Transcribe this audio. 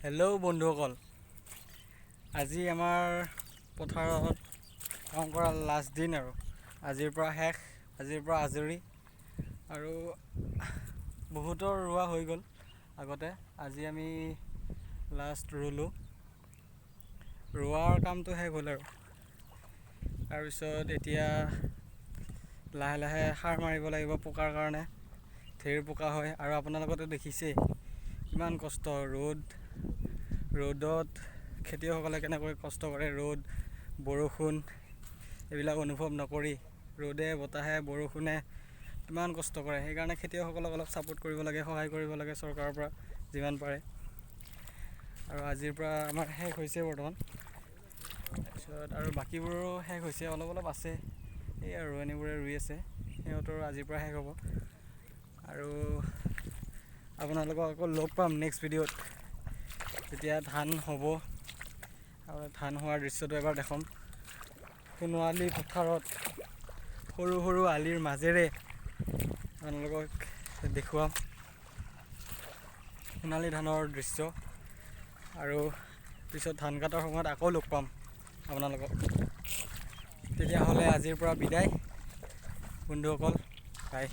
Hello' বন্ধুসকল, আজি আমাৰ পথাৰত কাম কৰা লাষ্ট দিন আৰু আজিৰ পৰা শেষ, আজিৰ পৰা আজৰি আৰু বহুতৰ ৰোৱা হৈ গ'ল আগতে। আজি আমি লাষ্ট ৰুলোঁ, ৰোৱাৰ কামটো শেষ হ'ল আৰু তাৰপিছত এতিয়া লাহে লাহে সাৰ মাৰিব লাগিব পোকাৰ কাৰণে। ঢেৰ পোকা হয় আৰু আপোনালোকেতো দেখিছেই কিমান কষ্ট। ৰ'দত খেতিয়কসকলে কেনেকৈ কষ্ট কৰে। ৰ'দ বৰষুণ এইবিলাক অনুভৱ নকৰি ৰ'দে বতাহে বৰষুণে কিমান কষ্ট কৰে। সেইকাৰণে খেতিয়কসকলক অলপ ছাপোৰ্ট কৰিব লাগে, সহায় কৰিব লাগে চৰকাৰৰ পৰা যিমান পাৰে। আৰু আজিৰ পৰা আমাৰ শেষ হৈছে বৰ্তমান, তাৰপিছত আৰু বাকীবোৰো শেষ হৈছে, অলপ অলপ আছে। এই আৰু ৰোৱনীবোৰে ৰুই আছে, সিহঁতৰো আজিৰ পৰা শেষ হ'ব। আৰু আপোনালোকক আকৌ লগ পাম নেক্সট ভিডিঅ'ত, যেতিয়া ধান হ'ব আৰু ধান হোৱাৰ দৃশ্যটো এবাৰ দেখাম। সোণোৱালী পথাৰত সৰু সৰু আলিৰ মাজেৰে আপোনালোকক দেখুৱাম সোণালী ধানৰ দৃশ্য। আৰু পিছত ধান কটাৰ সময়ত আকৌ লগ পাম আপোনালোকক। তেতিয়াহ'লে আজিৰ পৰা বিদায় বন্ধুসকল, বাই।